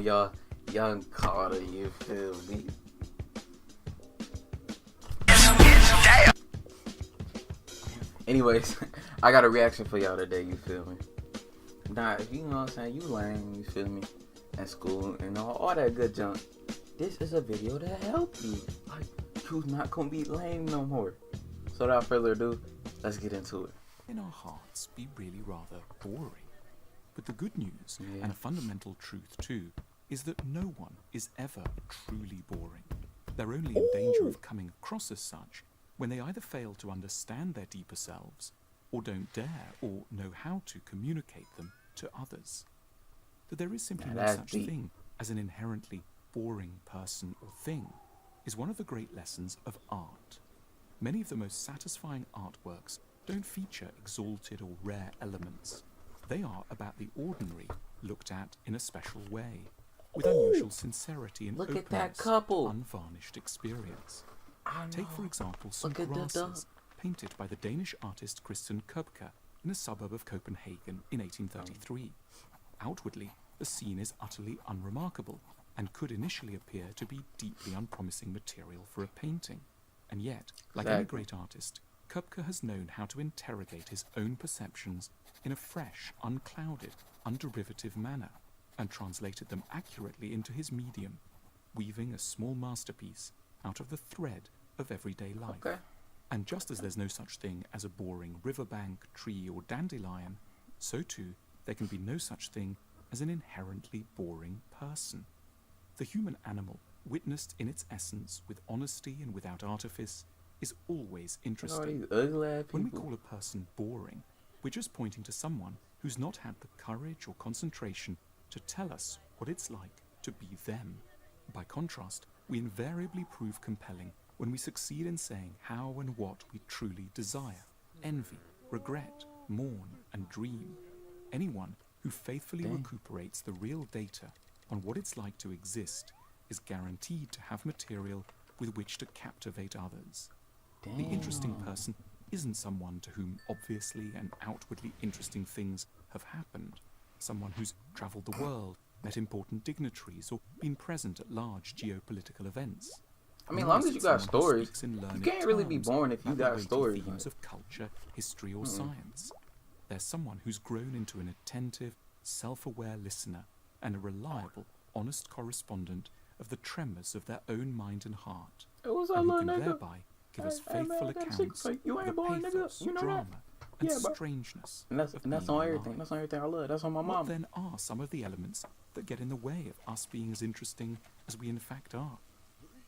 on y'all young Carter, you feel me? Anyways, I got a reaction for y'all today, you feel me? Nah, if you know what I'm saying, you lame, you feel me? At school and all that good junk. This is a video to help you. Like, you're not gonna be lame no more. So without further ado, let's get into it. In our hearts be really rather boring. But the good news, and a fundamental truth too, is that no one is ever truly boring. They're only in danger of coming across as such when they either fail to understand their deeper selves, or don't dare or know how to communicate them to others. That there is simply no such thing as an inherently boring person or thing is one of the great lessons of art. Many of the most satisfying artworks don't feature exalted or rare elements. They are about the ordinary, looked at in a special way, with unusual sincerity and openness, unvarnished experience. Take, for example, some grasses painted by the Danish artist Christian Købke in a suburb of Copenhagen in 1833. Outwardly, the scene is utterly unremarkable and could initially appear to be deeply unpromising material for a painting. And yet, like any great artist, Købke has known how to interrogate his own perceptions in a fresh, unclouded, underderivative manner, and translated them accurately into his medium, weaving a small masterpiece out of the thread of everyday life. And just as there's no such thing as a boring riverbank, tree, or dandelion, so too there can be no such thing as an inherently boring person. The human animal, witnessed in its essence with honesty and without artifice, is always interesting. When we call a person boring, we're just pointing to someone who's not had the courage or concentration to tell us what it's like to be them. By contrast, we invariably prove compelling when we succeed in saying how and what we truly desire, envy, regret, mourn, and dream. Anyone who faithfully recuperates the real data on what it's like to exist is guaranteed to have material with which to captivate others. The interesting person isn't someone to whom obviously and outwardly interesting things have happened, someone who's travelled the world, met important dignitaries, or been present at large geopolitical events. I mean, as long as you got stories, you can't really be boring if you got stories. Themes of culture, history, or science. There's someone who's grown into an attentive, self-aware listener and a reliable, honest correspondent of the tremors of their own mind and heart, and who can thereby give us faithful accounts of the pathos, drama, and strangeness and that's on everything. That's on everything I love. That's on my mom. What then are some of the elements that get in the way of us being as interesting as we in fact are?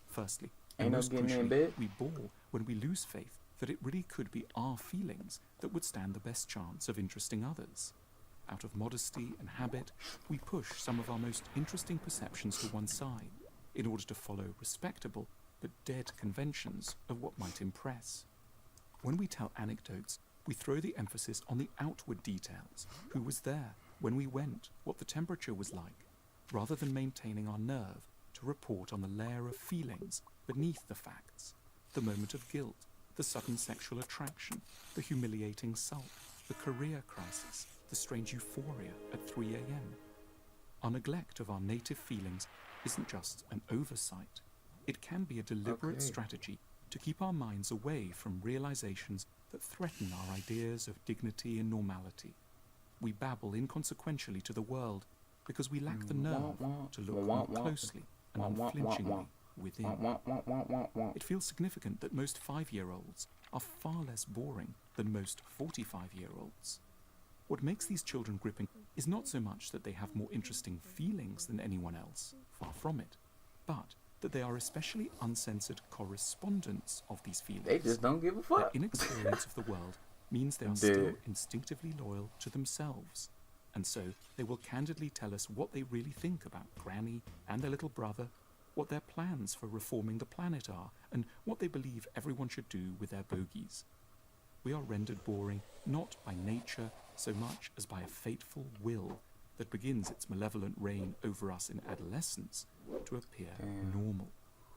Firstly, and most crucially, we bore when we lose faith that it really could be our feelings that would stand the best chance of interesting others. Out of modesty and habit, we push some of our most interesting perceptions to one side in order to follow respectable but dead conventions of what might impress. When we tell anecdotes, we throw the emphasis on the outward details, who was there, when we went, what the temperature was like, rather than maintaining our nerve to report on the layer of feelings beneath the facts, the moment of guilt, the sudden sexual attraction, the humiliating sulk, the career crisis, the strange euphoria at 3 a.m. Our neglect of our native feelings isn't just an oversight. It can be a deliberate strategy to keep our minds away from realizations that threaten our ideas of dignity and normality. We babble inconsequentially to the world because we lack the nerve to look more closely and unflinchingly within. It feels significant that most 5-year-olds are far less boring than most 45-year-olds. What makes these children gripping is not so much that they have more interesting feelings than anyone else, far from it, but that they are especially uncensored correspondents of these feelings. They just don't give a fuck. Their inexperience of the world means they are still instinctively loyal to themselves, and so they will candidly tell us what they really think about Granny and their little brother, what their plans for reforming the planet are, and what they believe everyone should do with their bogies. We are rendered boring not by nature so much as by a fateful will that begins its malevolent reign over us in adolescence to appear normal.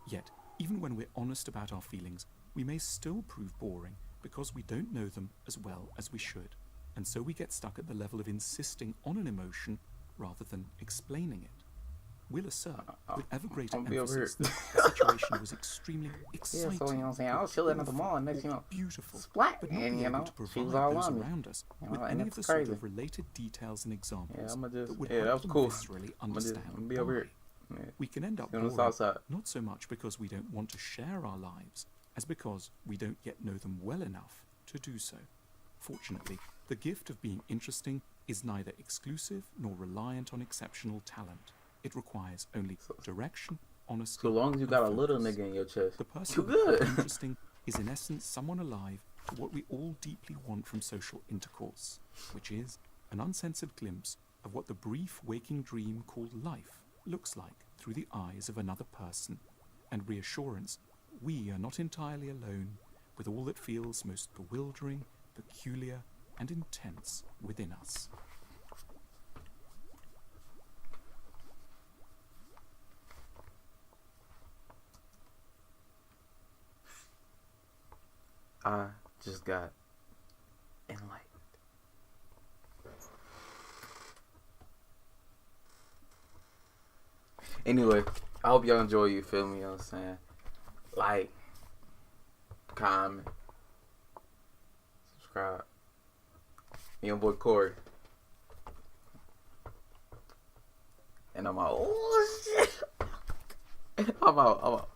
Yet, even when we're honest about our feelings, we may still prove boring because we don't know them as well as we should, and so we get stuck at the level of insisting on an emotion rather than explaining it. will assert with ever greater I'll be over emphasis that the situation was extremely Yeah, exciting. so you know what I'm saying? I was chilling at the mall, and next you know, Beautiful, splat, but not and be you able know, to she was provide all those on me. around us You with know, and any of it's the sort crazy. of related details and examples Yeah, I'ma just, that would yeah, that help was them cool. viscerally I'm understand gonna be over why. here. Yeah. We can end up On the boring, south side. not so much because we don't want to share our lives, as because we don't yet know them well enough to do so. Fortunately, the gift of being interesting is neither exclusive nor reliant on exceptional talent. It requires only direction, honesty, So long as you and got a focus. little nigga in your chest, The you person good. interesting is in essence someone alive to what we all deeply want from social intercourse, which is an uncensored glimpse of what the brief waking dream called life looks like through the eyes of another person, and reassurance we are not entirely alone with all that feels most bewildering, peculiar, and intense within us. I just got enlightened. Anyway, I hope y'all enjoy. You feel me? You know what I'm saying? Like, comment, subscribe. Young boy Corey. And I'm out. Oh shit! I'm out.